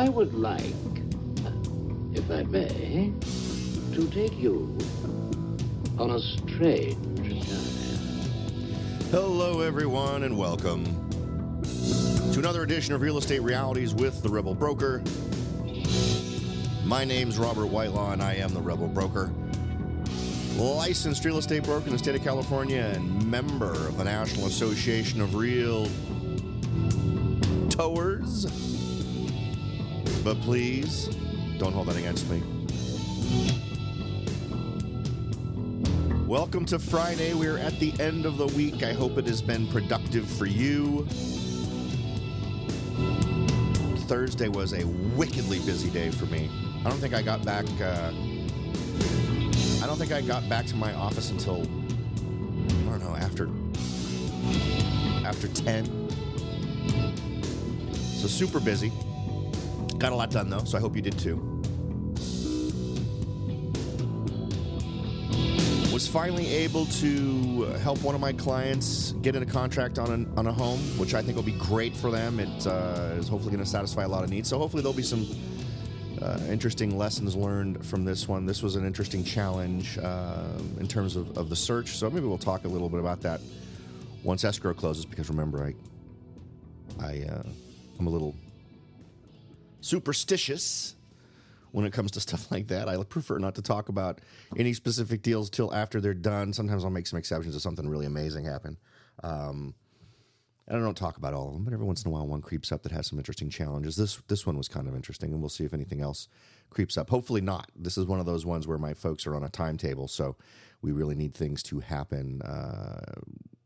I would like, if I may, to take you on a strange journey. Hello, everyone, and welcome to another edition of Real Estate Realities with the Rebel Broker. My name's Robert Whitelaw, and I am the Rebel Broker. Licensed real estate broker in the state of California and member of the National Association of Realtors. But please, don't hold that against me. Welcome to Friday. We're at the end of the week. I hope it has been productive for you. Thursday was a wickedly busy day for me. I don't think I got back to my office until, I don't know, after 10. So super busy. Got a lot done, though, so I hope you did too. Was finally able to help one of my clients get in a contract on a home, which I think will be great for them. It is hopefully going to satisfy a lot of needs. So hopefully there'll be some interesting lessons learned from this one. This was an interesting challenge in terms of the search. So maybe we'll talk a little bit about that once escrow closes, because remember, I'm a little superstitious when it comes to stuff like that. I prefer not to talk about any specific deals till after they're done. Sometimes I'll make some exceptions if something really amazing happened. And I don't talk about all of them, but every once in a while one creeps up that has some interesting challenges. This one was kind of interesting, and we'll see if anything else creeps up. Hopefully not. This is one of those ones where my folks are on a timetable, so we really need things to happen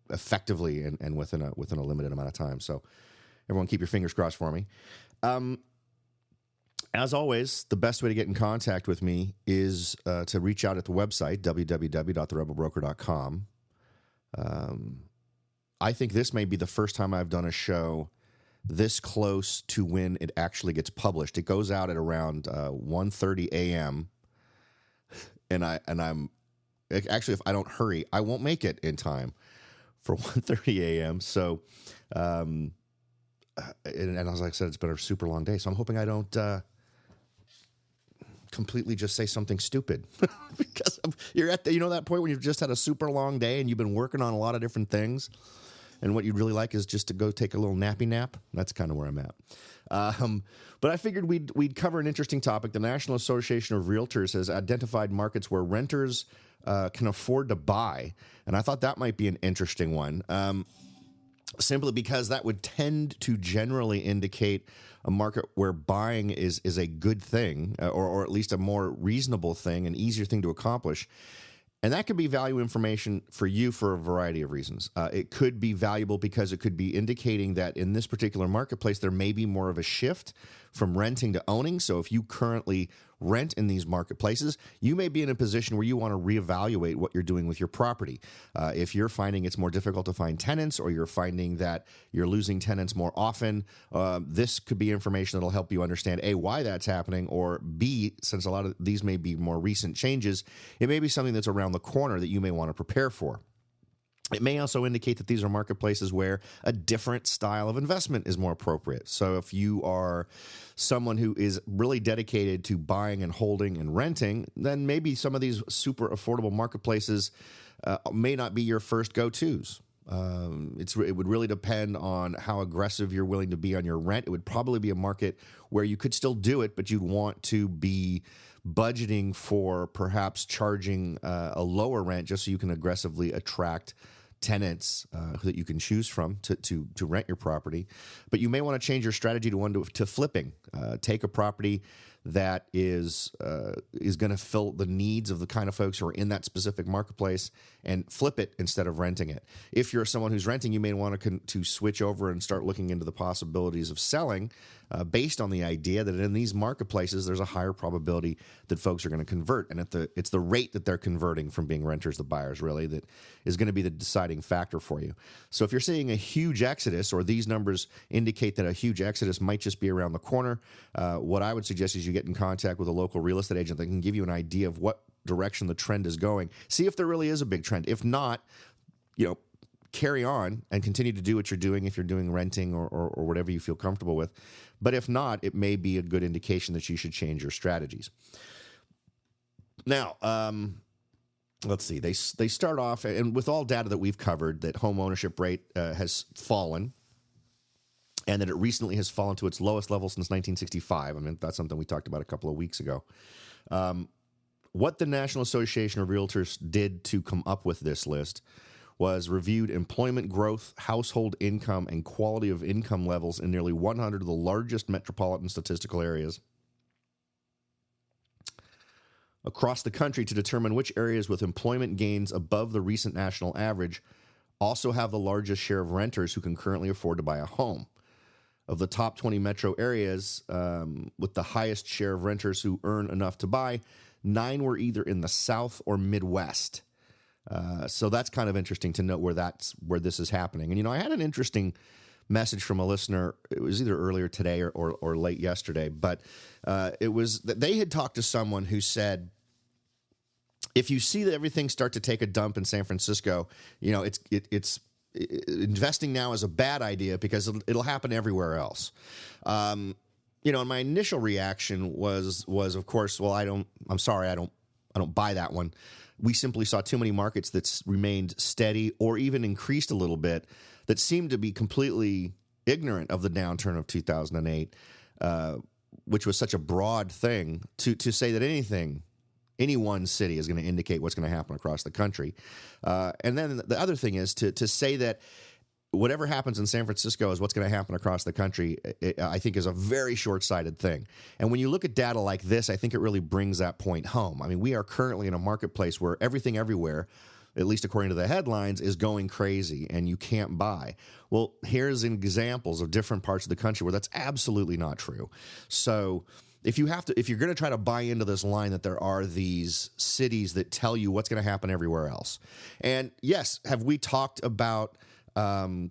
effectively and within a limited amount of time. So everyone keep your fingers crossed for me. As always, the best way to get in contact with me is to reach out at the website, www.therebelbroker.com. I think this may be the first time I've done a show this close to when it actually gets published. It goes out at around 1:30 a.m. And I'm actually, if I don't hurry, I won't make it in time for 1:30 a.m. So, and as I said, it's been a super long day. So I'm hoping I don't completely just say something stupid because you're at that point when you've just had a super long day and you've been working on a lot of different things. And what you'd really like is just to go take a little nappy nap. That's kind of where I'm at. But I figured we'd cover an interesting topic. The National Association of Realtors has identified markets where renters can afford to buy. And I thought that might be an interesting one. Simply because that would tend to generally indicate a market where buying is a good thing, or at least a more reasonable thing, an easier thing to accomplish. And that could be value information for you for a variety of reasons. It could be valuable because it could be indicating that in this particular marketplace, there may be more of a shift from renting to owning. So if you currently rent in these marketplaces, you may be in a position where you want to reevaluate what you're doing with your property. If you're finding it's more difficult to find tenants, or you're finding that you're losing tenants more often, this could be information that'll help you understand, A, why that's happening, or B, since a lot of these may be more recent changes, it may be something that's around the corner that you may want to prepare for. It may also indicate that these are marketplaces where a different style of investment is more appropriate. So if you are someone who is really dedicated to buying and holding and renting, then maybe some of these super affordable marketplaces may not be your first go-tos. It would really depend on how aggressive you're willing to be on your rent. It would probably be a market where you could still do it, but you'd want to be budgeting for perhaps charging a lower rent just so you can aggressively attract tenants that you can choose from to rent your property. But you may want to change your strategy to flipping. Take a property that is going to fill the needs of the kind of folks who are in that specific marketplace and flip it instead of renting it. If you're someone who's renting, you may want to switch over and start looking into the possibilities of selling based on the idea that in these marketplaces, there's a higher probability that folks are going to convert. And it's the rate that they're converting from being renters to buyers, really, that is going to be the deciding factor for you. So if you're seeing a huge exodus, or these numbers indicate that a huge exodus might just be around the corner, what I would suggest is you get in contact with a local real estate agent that can give you an idea of what direction the trend is going. See if there really is a big trend. If not, carry on and continue to do what you're doing if you're doing renting or whatever you feel comfortable with. But if not, it may be a good indication that you should change your strategies. Now, let's see. They start off, and with all data that we've covered, that home ownership rate has fallen, and that it recently has fallen to its lowest level since 1965. I mean, that's something we talked about a couple of weeks ago. What the National Association of Realtors did to come up with this list was reviewed employment growth, household income, and quality of income levels in nearly 100 of the largest metropolitan statistical areas across the country to determine which areas with employment gains above the recent national average also have the largest share of renters who can currently afford to buy a home. Of the top 20 metro areas with the highest share of renters who earn enough to buy, 9 were either in the South or Midwest. So that's kind of interesting to note where this is happening. And, I had an interesting message from a listener. It was either earlier today or late yesterday, but it was that they had talked to someone who said, if you see that everything start to take a dump in San Francisco, it's investing now is a bad idea because it'll happen everywhere else. And my initial reaction was of course, well, I'm sorry, I don't buy that one. We simply saw too many markets that remained steady or even increased a little bit that seemed to be completely ignorant of the downturn of 2008, which was such a broad thing to say that any one city is going to indicate what's going to happen across the country. And then the other thing is to say that whatever happens in San Francisco is what's going to happen across the country, I think is a very short-sighted thing. And when you look at data like this, I think it really brings that point home. I mean, we are currently in a marketplace where everything everywhere, at least according to the headlines, is going crazy and you can't buy. Well, here's examples of different parts of the country where that's absolutely not true. So if you're going to try to buy into this line that there are these cities that tell you what's going to happen everywhere else. And yes, have we talked about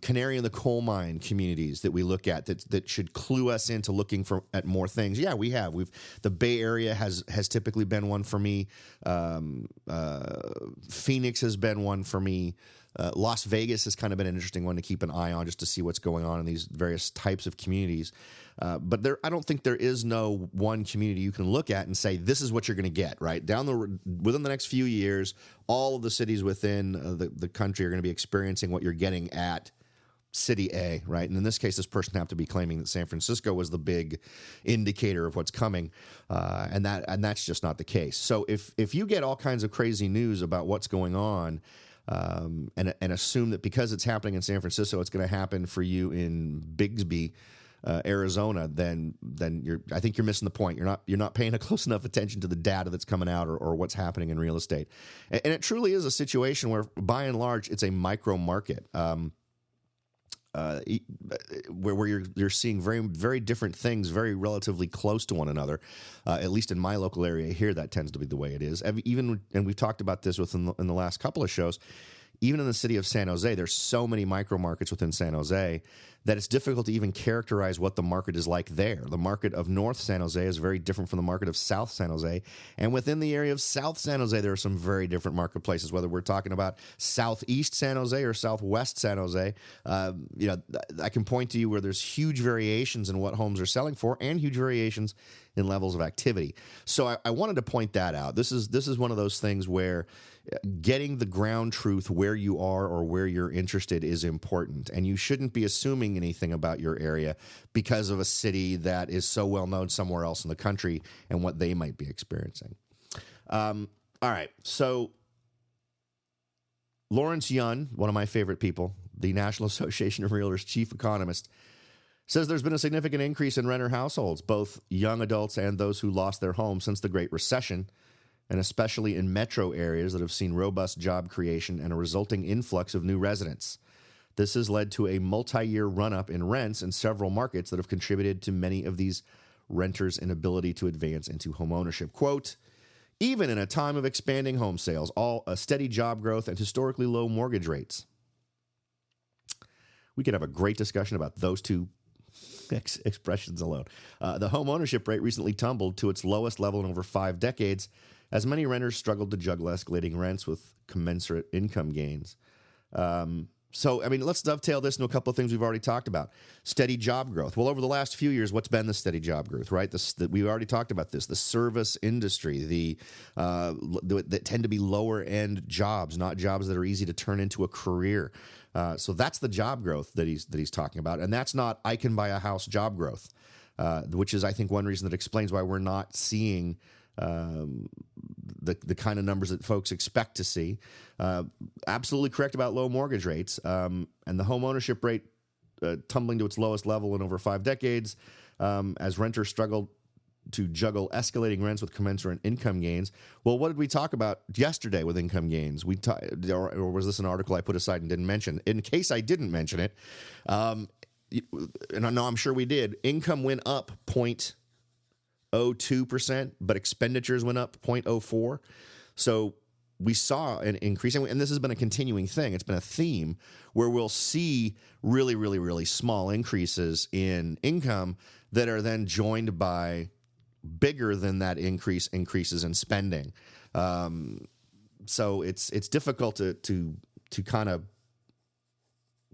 canary in the coal mine communities that we look at that should clue us into looking at more things? Yeah, we have. The Bay Area has typically been one for me. Phoenix has been one for me. Las Vegas has kind of been an interesting one to keep an eye on just to see what's going on in these various types of communities. But I don't think there is no one community you can look at and say, this is what you're going to get, right? Within the next few years, all of the cities within the country are going to be experiencing what you're getting at City A, right? And in this case, this person happened to be claiming that San Francisco was the big indicator of what's coming, and that's just not the case. So if you get all kinds of crazy news about what's going on, and assume that because it's happening in San Francisco, it's going to happen for you in Bigsby, Arizona, then I think you're missing the point. You're not paying a close enough attention to the data that's coming out or what's happening in real estate. And it truly is a situation where, by and large, it's a micro market. Where you're seeing very, very different things very relatively close to one another. At least in my local area here, that tends to be the way it is. And we've talked about this in the last couple of shows. Even in the city of San Jose, there's so many micro markets within San Jose that it's difficult to even characterize what the market is like there. The market of North San Jose is very different from the market of South San Jose. And within the area of South San Jose, there are some very different marketplaces, whether we're talking about Southeast San Jose or Southwest San Jose. I can point to you where there's huge variations in what homes are selling for and huge variations in levels of activity. So I wanted to point that out. This is one of those things where getting the ground truth where you are or where you're interested is important. And you shouldn't be assuming anything about your area because of a city that is so well known somewhere else in the country and what they might be experiencing. All right. So Lawrence Yun, one of my favorite people, the National Association of Realtors chief economist, says there's been a significant increase in renter households, both young adults and those who lost their homes since the Great Recession, and especially in metro areas that have seen robust job creation and a resulting influx of new residents. This has led to a multi-year run-up in rents in several markets that have contributed to many of these renters' inability to advance into homeownership. Quote, even in a time of expanding home sales, a steady job growth and historically low mortgage rates. We could have a great discussion about those two expressions alone. The home ownership rate recently tumbled to its lowest level in over 5 decades, as many renters struggled to juggle escalating rents with commensurate income gains. So, I mean, let's dovetail this into a couple of things we've already talked about. Steady job growth. Well, over the last few years, what's been the steady job growth, right? We already talked about this. The service industry, that tend to be lower-end jobs, not jobs that are easy to turn into a career. So that's the job growth that he's talking about. And that's not I can buy a house job growth, which is, I think, one reason that explains why we're not seeing the kind of numbers that folks expect to see. Absolutely correct about low mortgage rates, and the home ownership rate tumbling to its lowest level in over 5 decades, as renters struggled to juggle escalating rents with commensurate income gains. Well, what did we talk about yesterday with income gains? Or was this an article I put aside and didn't mention? In case I didn't mention it, and I know I'm sure we did, income went up 0.02%, but expenditures went up 0.04%. So we saw an increase, and this has been a continuing thing. It's been a theme where we'll see really, really, really small increases in income that are then joined by bigger than that increases in spending. So it's difficult to kind of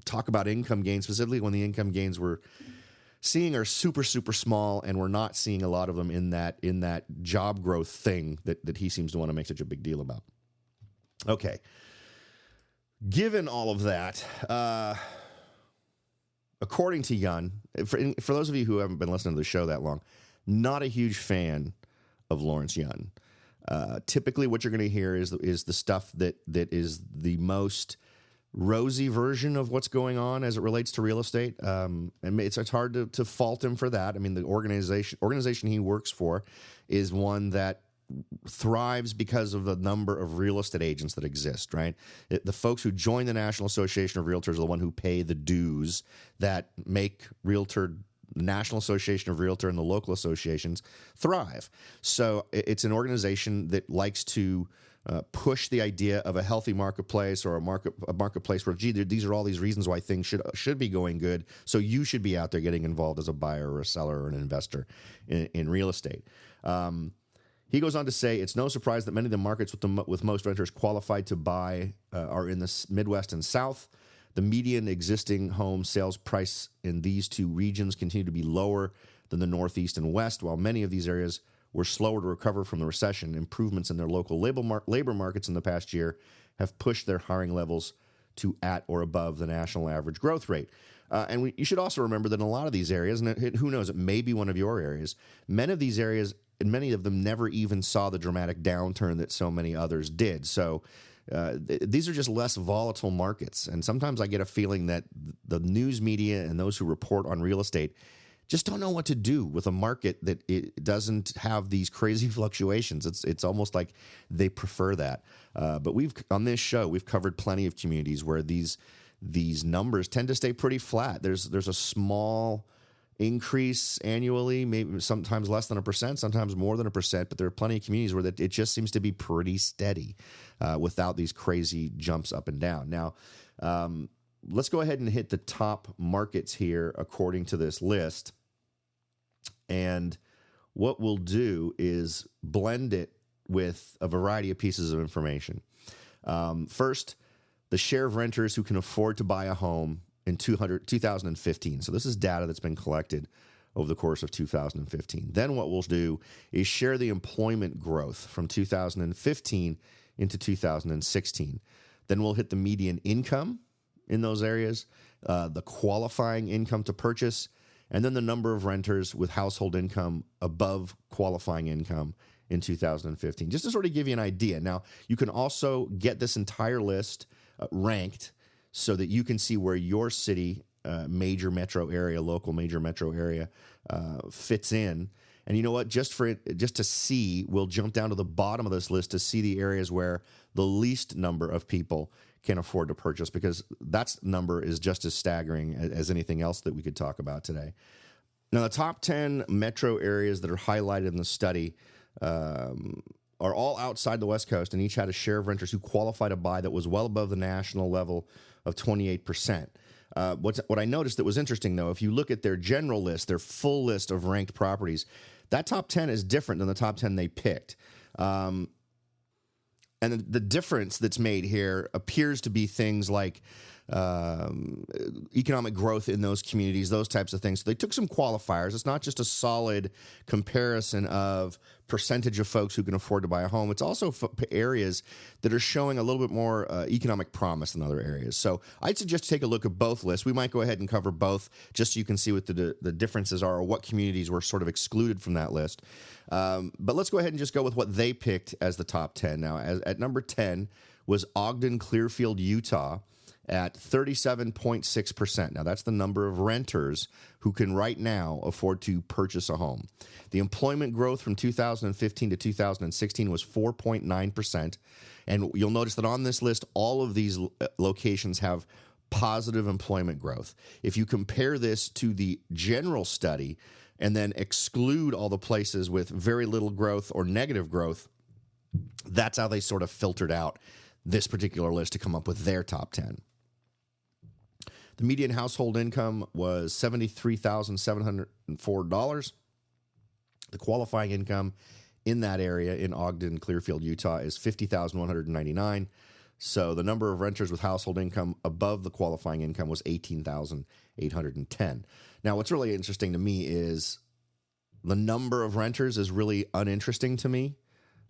talk about income gains, specifically when the income gains we're seeing are super, super small, and we're not seeing a lot of them in that job growth thing that he seems to want to make such a big deal about. Okay. Given all of that, according to Yun, for those of you who haven't been listening to the show that long, not a huge fan of Lawrence Yun. Typically, what you're going to hear is the stuff that is the most rosy version of what's going on as it relates to real estate. And it's hard to fault him for that. I mean, the organization he works for is one that thrives because of the number of real estate agents that exist, right? The folks who join the National Association of Realtors are the one who pay the dues that make the National Association of Realtor and the local associations thrive. So it's an organization that likes to push the idea of a healthy marketplace, or a marketplace where, gee, these are all these reasons why things should be going good, so you should be out there getting involved as a buyer or a seller or an investor in real estate. He goes on to say, it's no surprise that many of the markets with most renters qualified to buy are in the Midwest and South. The median existing home sales price in these two regions continue to be lower than the Northeast and West, while many of these areas were slower to recover from the recession. Improvements in their local labor markets in the past year have pushed their hiring levels to at or above the national average growth rate. You should also remember that in a lot of these areas, and who knows, it may be one of your areas, many of these areas, and many of them never even saw the dramatic downturn that so many others did. So these are just less volatile markets. And sometimes I get a feeling that the news media and those who report on real estate just don't know what to do with a market that it doesn't have these crazy fluctuations. It's almost like they prefer that. But on this show, we've covered plenty of communities where these numbers tend to stay pretty flat. There's a small increase annually, maybe sometimes less than 1%, sometimes more than 1%, but there are plenty of communities where it just seems to be pretty steady without these crazy jumps up and down. Now, let's go ahead and hit the top markets here according to this list. And what we'll do is blend it with a variety of pieces of information. First, the share of renters who can afford to buy a home in 2015. So this is data that's been collected over the course of 2015. Then what we'll do is share the employment growth from 2015 into 2016. Then we'll hit the median income in those areas, the qualifying income to purchase, and then the number of renters with household income above qualifying income in 2015, just to sort of give you an idea. Now, you can also get this entire list ranked so that you can see where your city, local major metro area fits in. And you know what? Just to see, we'll jump down to the bottom of this list to see the areas where the least number of people can afford to purchase, because that number is just as staggering as anything else that we could talk about today. Now, the top 10 metro areas that are highlighted in the study are all outside the West Coast, and each had a share of renters who qualify to buy that was well above the national level of 28%. What I noticed that was interesting, though, if you look at their general list, their full list of ranked properties, that top 10 is different than the top 10 they picked. And the difference that's made here appears to be things like economic growth in those communities, those types of things. So they took some qualifiers. It's not just a solid comparison of percentage of folks who can afford to buy a home. It's also areas that are showing a little bit more economic promise than other areas. So I'd suggest take a look at both lists. We might go ahead and cover both just so you can see what the differences are or what communities were sort of excluded from that list. But let's go ahead and just go with what they picked as the top 10. Now, at number 10 was Ogden, Clearfield, Utah, at 37.6%. Now, that's the number of renters who can right now afford to purchase a home. The employment growth from 2015 to 2016 was 4.9%. And you'll notice that on this list, all of these locations have positive employment growth. If you compare this to the general study and then exclude all the places with very little growth or negative growth, that's how they sort of filtered out this particular list to come up with their top 10. The median household income was $73,704. The qualifying income in that area in Ogden, Clearfield, Utah is $50,199. So the number of renters with household income above the qualifying income was 18,810. Now, what's really interesting to me is the number of renters is really uninteresting to me.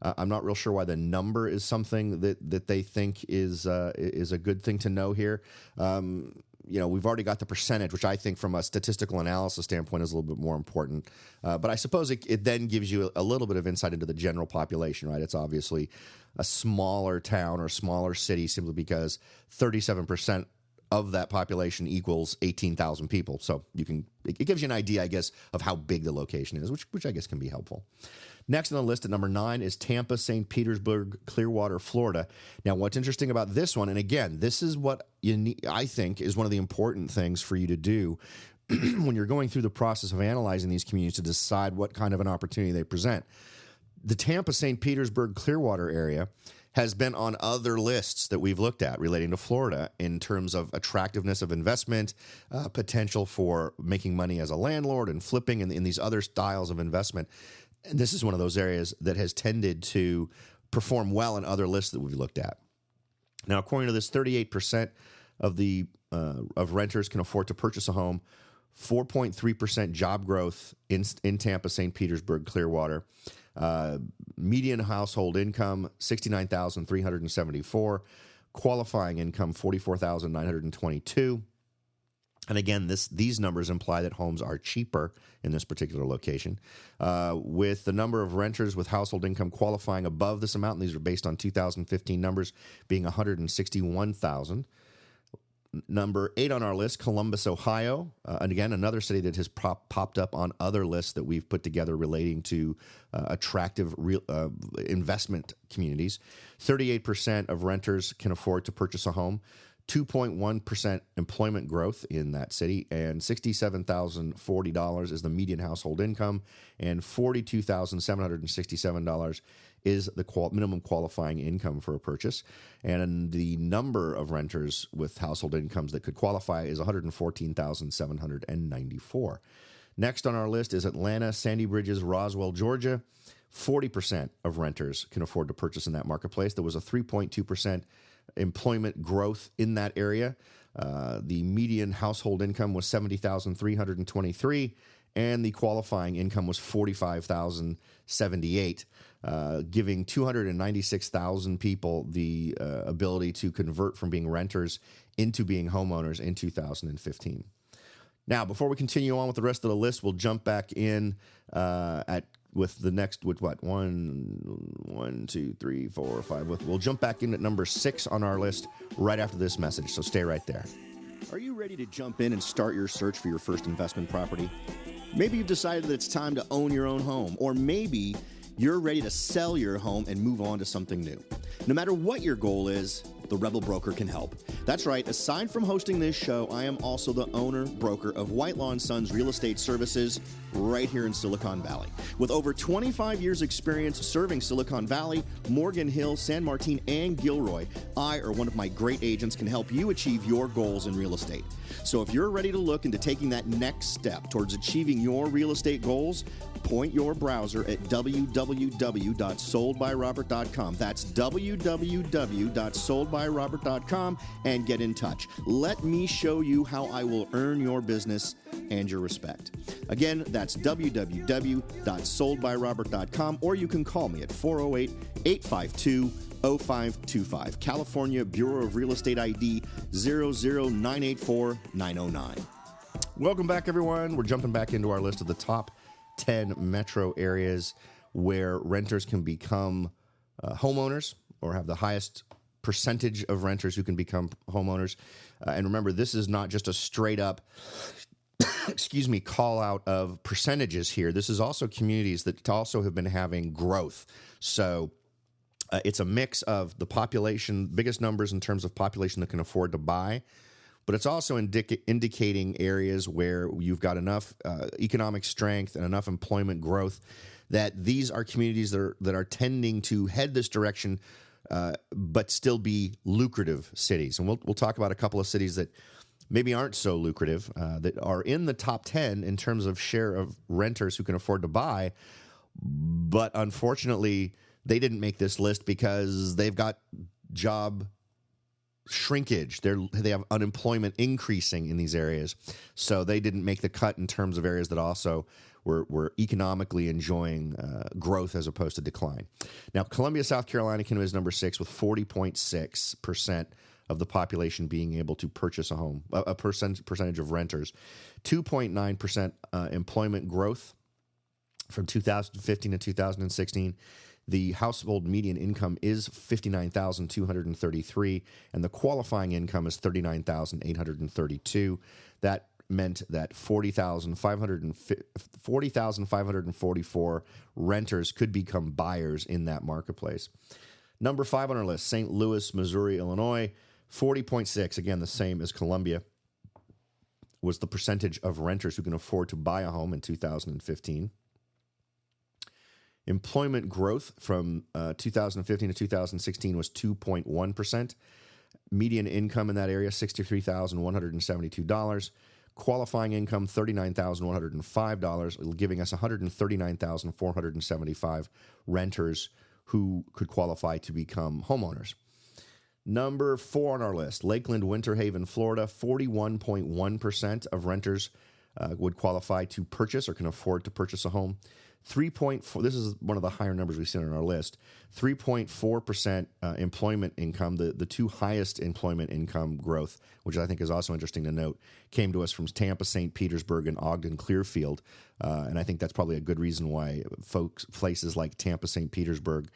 I'm not real sure why the number is something that they think is a good thing to know here. We've already got the percentage, which I think from a statistical analysis standpoint is a little bit more important. But I suppose it then gives you a little bit of insight into the general population, right? It's obviously a smaller town or smaller city simply because 37% of that population equals 18,000 people. So it gives you an idea, I guess, of how big the location is, which I guess can be helpful. Next on the list at number 9 is Tampa, St. Petersburg, Clearwater, Florida. Now, what's interesting about this one, and again, this is what I think is one of the important things for you to do when you're going through the process of analyzing these communities to decide what kind of an opportunity they present. The Tampa, St. Petersburg, Clearwater area has been on other lists that we've looked at relating to Florida in terms of attractiveness of investment, potential for making money as a landlord and flipping in these other styles of investment. And this is one of those areas that has tended to perform well in other lists that we've looked at. Now, according to this, 38% of renters can afford to purchase a home, 4.3% job growth in Tampa, St. Petersburg, Clearwater. Median household income, $69,374. Qualifying income, $44,922. And again, these numbers imply that homes are cheaper in this particular location. With the number of renters with household income qualifying above this amount, and these are based on 2015 numbers, being 161,000. Number 8 on our list, Columbus, Ohio. And again, another city that has popped up on other lists that we've put together relating to attractive investment communities. 38% of renters can afford to purchase a home. 2.1% employment growth in that city, and $67,040 is the median household income, and $42,767 is the minimum qualifying income for a purchase. And the number of renters with household incomes that could qualify is 114,794. Next on our list is Atlanta, Sandy Bridges, Roswell, Georgia. 40% of renters can afford to purchase in that marketplace. There was a 3.2% employment growth in that area. The median household income was $70,323, and the qualifying income was $45,078, giving 296,000 people the ability to convert from being renters into being homeowners in 2015. Now, before we continue on with the rest of the list, we'll jump back in with the next, with what, 1, 2, 3, 4, 5. We'll jump back in at number 6 on our list right after this message, so stay right there. Are you ready to jump in and start your search for your first investment property? Maybe you've decided that it's time to own your own home, or maybe you're ready to sell your home and move on to something new. No matter what your goal is, the Rebel Broker can help. That's right, aside from hosting this show, I am also the owner, broker of Whitelaw & Sons Real Estate Services right here in Silicon Valley. With over 25 years experience serving Silicon Valley, Morgan Hill, San Martin, and Gilroy, I or one of my great agents can help you achieve your goals in real estate. So if you're ready to look into taking that next step towards achieving your real estate goals, point your browser at www.soldbyrobert.com. That's www.soldbyrobert.com, and get in touch. Let me show you how I will earn your business and your respect. Again, that's www.soldbyrobert.com, or you can call me at 408-852-0525. California Bureau of Real Estate ID 00984-909. Welcome back, everyone. We're jumping back into our list of the top 10 metro areas where renters can become homeowners or have the highest percentage of renters who can become homeowners. And remember, this is not just a straight up, call out of percentages here. This is also communities that also have been having growth. So it's a mix of the population, biggest numbers in terms of population that can afford to buy, but it's also indicating areas where you've got enough economic strength and enough employment growth that these are communities that are tending to head this direction, but still be lucrative cities. And we'll talk about a couple of cities that maybe aren't so lucrative, that are in the top 10 in terms of share of renters who can afford to buy, but unfortunately they didn't make this list because they've got job shrinkage. They have unemployment increasing in these areas, so they didn't make the cut in terms of areas that also were economically enjoying growth as opposed to decline. Now, Columbia, South Carolina came in as number 6 with 40.6% of the population being able to purchase a home, a percentage of renters. 2.9% employment growth from 2015 to 2016. The household median income is $59,233, and the qualifying income is $39,832. That meant that 40,544 renters could become buyers in that marketplace. Number 5 on our list, St. Louis, Missouri, Illinois, 40.6, again, the same as Columbia, was the percentage of renters who can afford to buy a home in 2015. Employment growth from 2015 to 2016 was 2.1%. Median income in that area, $63,172. Qualifying income, $39,105, giving us 139,475 renters who could qualify to become homeowners. Number 4 on our list, Lakeland, Winter Haven, Florida, 41.1% of renters would qualify to purchase or can afford to purchase a home. 3.4, this is one of the higher numbers we've seen on our list, 3.4% employment income, the two highest employment income growth, which I think is also interesting to note, came to us from Tampa, St. Petersburg, and Ogden, Clearfield. And I think that's probably a good reason why places like Tampa, St. Petersburg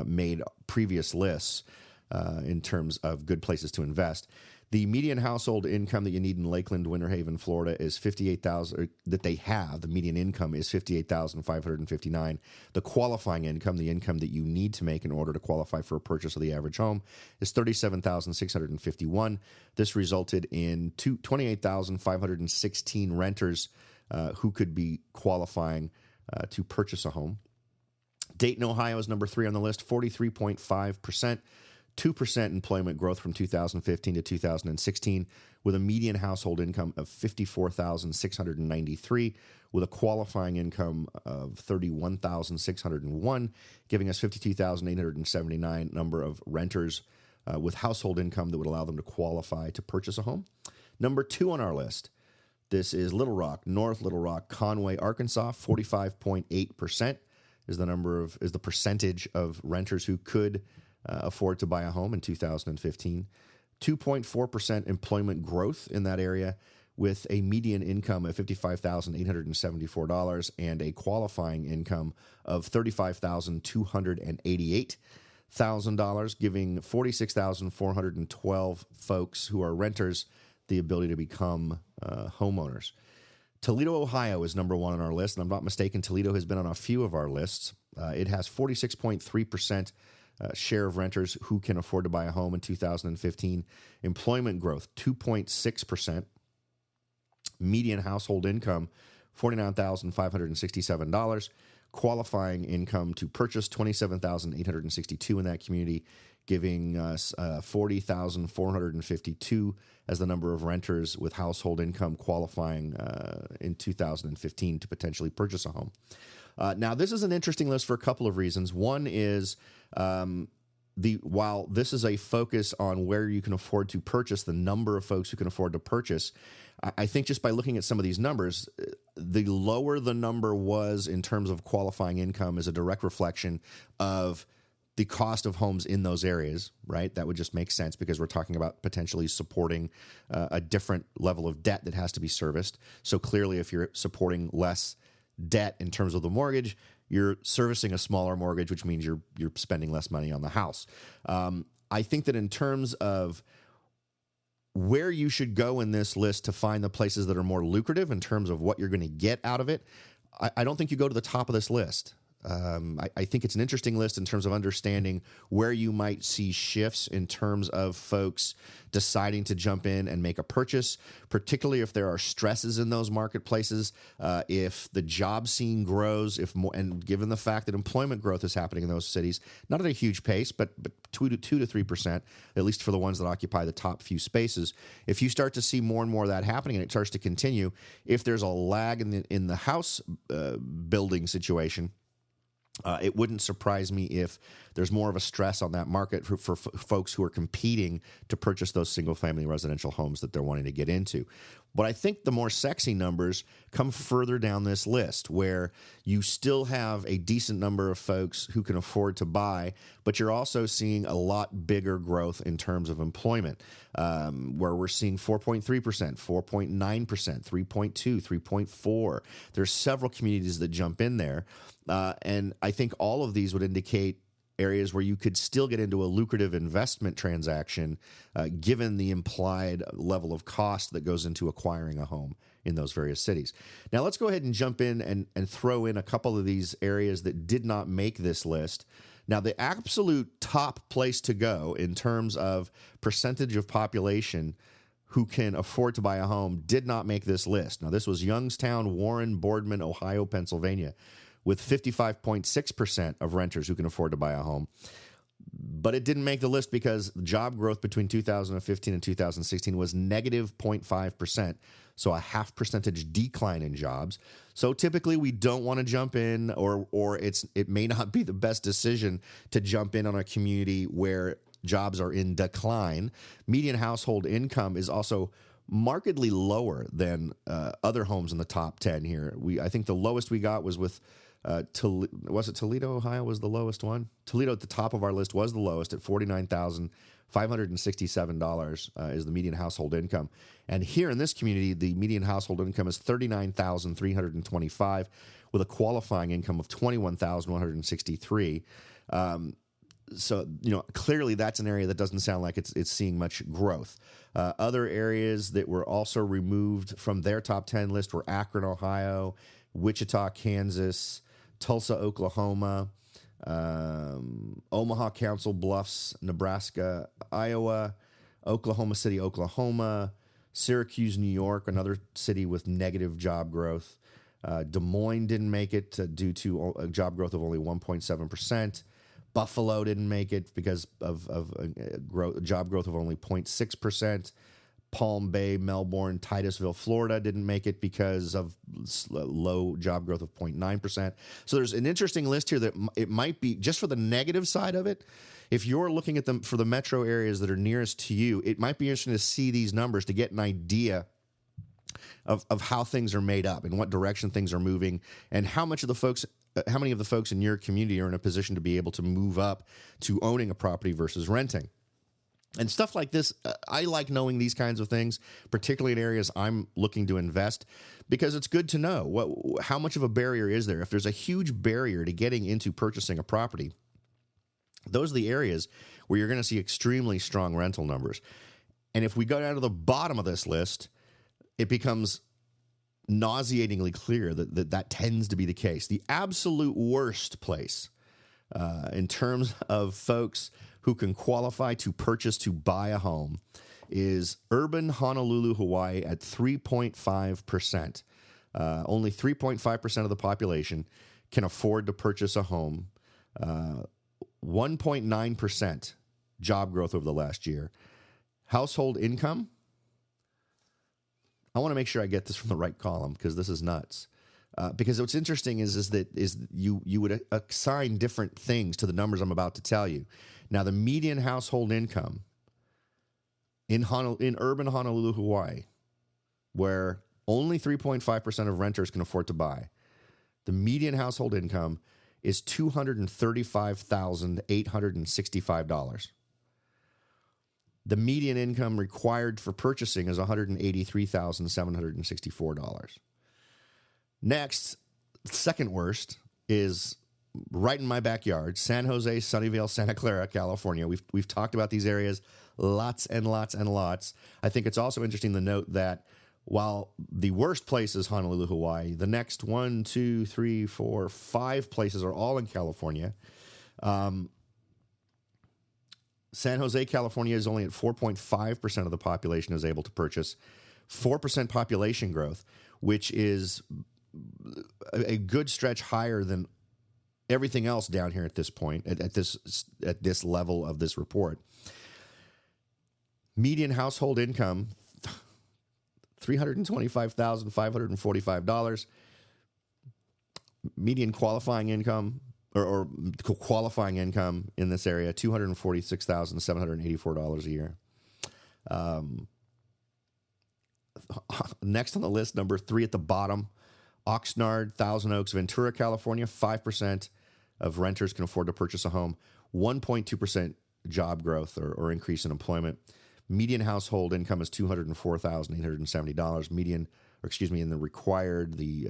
made previous lists in terms of good places to invest. The median household income that you need in Lakeland, Winter Haven, Florida is $58,000 that they have. The median income is $58,559. The qualifying income, the income that you need to make in order to qualify for a purchase of the average home, is $37,651. This resulted in 28,516 renters who could be qualifying to purchase a home. Dayton, Ohio is number 3 on the list, 43.5%. 2% employment growth from 2015 to 2016, with a median household income of $54,693, with a qualifying income of $31,601, giving us 52,879 number of renters with household income that would allow them to qualify to purchase a home. Number 2 on our list, this is Little Rock, North Little Rock, Conway, Arkansas. 45.8% is the percentage of renters who could afford to buy a home in 2015. 2.4% employment growth in that area, with a median income of $55,874 and a qualifying income of $35,288,000, giving 46,412 folks who are renters the ability to become homeowners. Toledo, Ohio is number 1 on our list, and I'm not mistaken, Toledo has been on a few of our lists. It has 46.3% share of renters who can afford to buy a home in 2015. Employment growth, 2.6%. Median household income, $49,567. Qualifying income to purchase, $27,862 in that community, giving us 40,452 as the number of renters with household income qualifying in 2015 to potentially purchase a home. Now, this is an interesting list for a couple of reasons. One is while this is a focus on where you can afford to purchase, the number of folks who can afford to purchase, I think just by looking at some of these numbers, the lower the number was in terms of qualifying income is a direct reflection of the cost of homes in those areas, right? That would just make sense because we're talking about potentially supporting a different level of debt that has to be serviced. So clearly, if you're supporting less debt in terms of the mortgage, you're servicing a smaller mortgage, which means you're spending less money on the house. I think that in terms of where you should go in this list to find the places that are more lucrative in terms of what you're going to get out of it, I don't think you go to the top of this list. I think it's an interesting list in terms of understanding where you might see shifts in terms of folks deciding to jump in and make a purchase, particularly if there are stresses in those marketplaces, if the job scene grows, and given the fact that employment growth is happening in those cities, not at a huge pace, but 2 to 3%, at least for the ones that occupy the top few spaces. If you start to see more and more of that happening and it starts to continue, if there's a lag in the house building situation, it wouldn't surprise me if there's more of a stress on that market for folks who are competing to purchase those single-family residential homes that they're wanting to get into. But I think the more sexy numbers come further down this list, where you still have a decent number of folks who can afford to buy, but you're also seeing a lot bigger growth in terms of employment, where we're seeing 4.3%, 4.9%, 3.2%, 3.4%. There's several communities that jump in there, and I think all of these would indicate areas where you could still get into a lucrative investment transaction, given the implied level of cost that goes into acquiring a home in those various cities. Now, let's go ahead and jump in and throw in a couple of these areas that did not make this list. Now, the absolute top place to go in terms of percentage of population who can afford to buy a home did not make this list. Now, this was Youngstown, Warren, Boardman, Ohio, Pennsylvania, with 55.6% of renters who can afford to buy a home. But it didn't make the list because job growth between 2015 and 2016 was negative 0.5%, so a half percentage decline in jobs. So typically we don't want to jump in, or it may not be the best decision to jump in on a community where jobs are in decline. Median household income is also markedly lower than other homes in the top 10 here. I think the lowest we got was with was it Toledo, Ohio was the lowest one? Toledo at the top of our list was the lowest at $49,567 is the median household income. And here in this community, the median household income is $39,325 with a qualifying income of $21,163. So, clearly that's an area that doesn't sound like it's seeing much growth. Other areas that were also removed from their top 10 list were Akron, Ohio, Wichita, Kansas, Tulsa, Oklahoma, Omaha, Council Bluffs, Nebraska, Iowa, Oklahoma City, Oklahoma, Syracuse, New York, another city with negative job growth. Des Moines didn't make it due to a job growth of only 1.7%. Buffalo didn't make it because of job growth of only 0.6%. Palm Bay, Melbourne, Titusville, Florida didn't make it because of low job growth of 0.9%. So there's an interesting list here that it might be, just for the negative side of it, if you're looking at them for the metro areas that are nearest to you, it might be interesting to see these numbers to get an idea of how things are made up and what direction things are moving, and how many of the folks in your community are in a position to be able to move up to owning a property versus renting. And stuff like this, I like knowing these kinds of things, particularly in areas I'm looking to invest, because it's good to know how much of a barrier is there. If there's a huge barrier to getting into purchasing a property, those are the areas where you're going to see extremely strong rental numbers. And if we go down to the bottom of this list, it becomes nauseatingly clear that tends to be the case. The absolute worst place in terms of folks who can qualify to purchase, to buy a home, is urban Honolulu, Hawaii at 3.5%. Only 3.5% of the population can afford to purchase a home. 1.9% job growth over the last year. Household income, I want to make sure I get this from the right column because this is nuts. Because what's interesting is you would assign different things to the numbers I'm about to tell you. Now, the median household income in urban Honolulu, Hawaii, where only 3.5% of renters can afford to buy, the median household income is $235,865. The median income required for purchasing is $183,764. Next, second worst is right in my backyard, San Jose, Sunnyvale, Santa Clara, California. We've talked about these areas lots and lots and lots. I think it's also interesting to note that while the worst place is Honolulu, Hawaii, the next 1, 2, 3, 4, 5 places are all in California. San Jose, California is only at 4.5% of the population is able to purchase. 4% population growth, which is a good stretch higher than everything else down here at this point, at this level of this report. Median household income, $325,545. Median qualifying income or qualifying income in this area, $246,784 a year. Next on the list, number 3 at the bottom, Oxnard, Thousand Oaks, Ventura, California. 5% of renters can afford to purchase a home. 1.2% job growth or increase in employment. Median household income is $204,870. In the required, the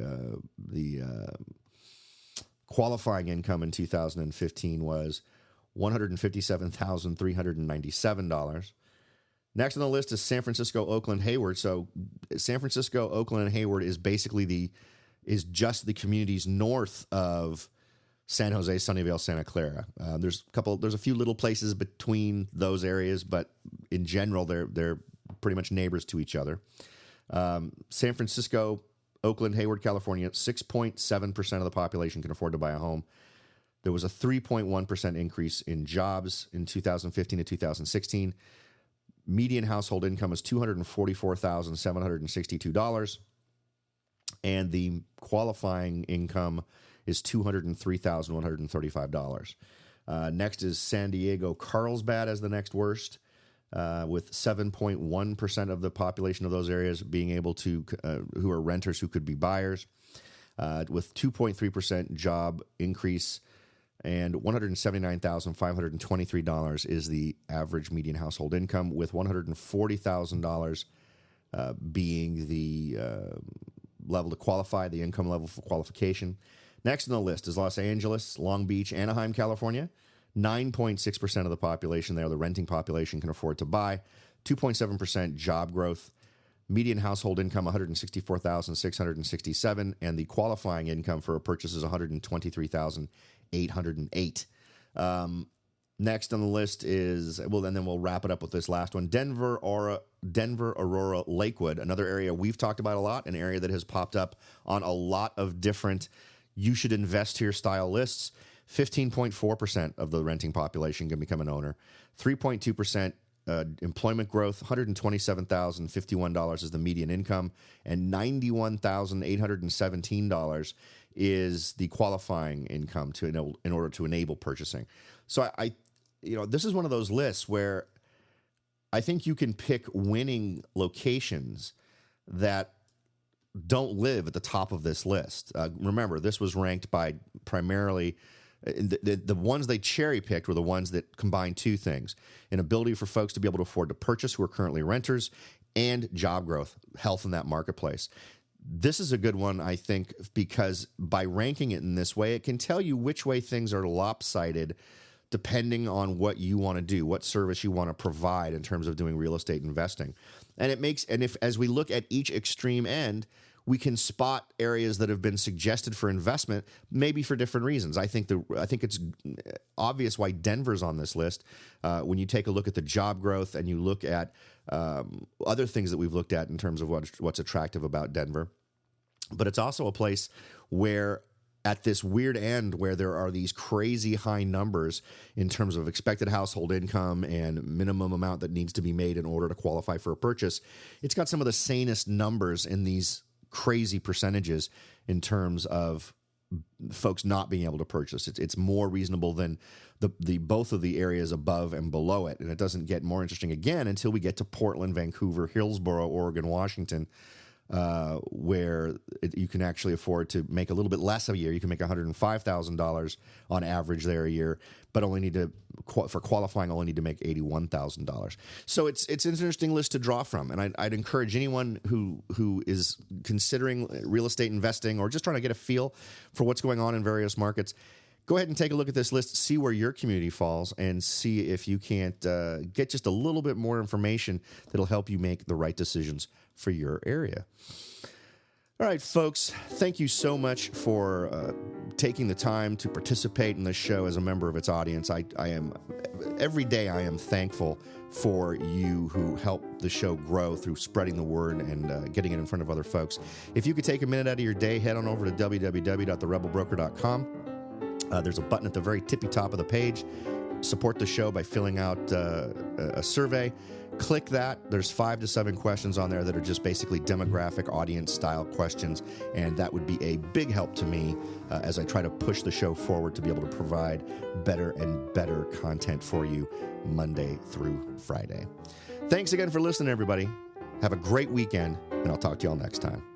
qualifying income in 2015 was $157,397. Next on the list is San Francisco, Oakland, Hayward. So San Francisco, Oakland, and Hayward is basically just the communities north of San Jose, Sunnyvale, Santa Clara. There's a few little places between those areas, but in general, they're pretty much neighbors to each other. San Francisco, Oakland, Hayward, California, 6.7% of the population can afford to buy a home. There was a 3.1% increase in jobs in 2015 to 2016. Median household income is $244,762, and the qualifying income is $203,135. Next is San Diego, Carlsbad as the next worst, with 7.1% of the population of those areas being able to, who are renters who could be buyers, with 2.3% job increase, and $179,523 is the average median household income, with $140,000 being the level to qualify, the income level for qualification. Next on the list is Los Angeles, Long Beach, Anaheim, California. 9.6% of the population there, the renting population, can afford to buy. 2.7% job growth. Median household income, $164,667, and the qualifying income for a purchase is $123,808. Next on the list is, and then we'll wrap it up with this last one, Denver, Aurora, Lakewood, another area we've talked about a lot, an area that has popped up on a lot of different you should invest here style lists. 15.4% of the renting population can become an owner. 3.2% employment growth. $127,051 is the median income, and $91,817 is the qualifying income in order to enable purchasing. So I this is one of those lists where I think you can pick winning locations that don't live at the top of this list. Remember, this was ranked by primarily the ones they cherry picked were the ones that combine two things: an ability for folks to be able to afford to purchase who are currently renters, and job growth, health in that marketplace. This is a good one, I think, because by ranking it in this way, it can tell you which way things are lopsided depending on what you want to do, what service you want to provide in terms of doing real estate investing. And if as we look at each extreme end, we can spot areas that have been suggested for investment, maybe for different reasons. I think it's obvious why Denver's on this list. When you take a look at the job growth and you look at other things that we've looked at in terms of what's attractive about Denver. But it's also a place where, at this weird end where there are these crazy high numbers in terms of expected household income and minimum amount that needs to be made in order to qualify for a purchase, it's got some of the sanest numbers in these crazy percentages in terms of folks not being able to purchase. It's more reasonable than the both of the areas above and below it, and it doesn't get more interesting again until we get to Portland, Vancouver, Hillsboro, Oregon, Washington, where you can actually afford to make a little bit less a year. You can make $105,000 on average there a year, but only need to, for qualifying, only need to make $81,000. So it's an interesting list to draw from, and I'd encourage anyone who is considering real estate investing or just trying to get a feel for what's going on in various markets. Go ahead and take a look at this list, see where your community falls, and see if you can't get just a little bit more information that'll help you make the right decisions for your area. All right, folks, thank you so much for taking the time to participate in this show as a member of its audience. Every day I am thankful for you who help the show grow through spreading the word and getting it in front of other folks. If you could take a minute out of your day, head on over to www.therebelbroker.com. There's a button at the very tippy top of the page. Support the show by filling out a survey. Click that. There's 5 to 7 questions on there that are just basically demographic, audience-style questions, and that would be a big help to me as I try to push the show forward to be able to provide better and better content for you Monday through Friday. Thanks again for listening, everybody. Have a great weekend, and I'll talk to you all next time.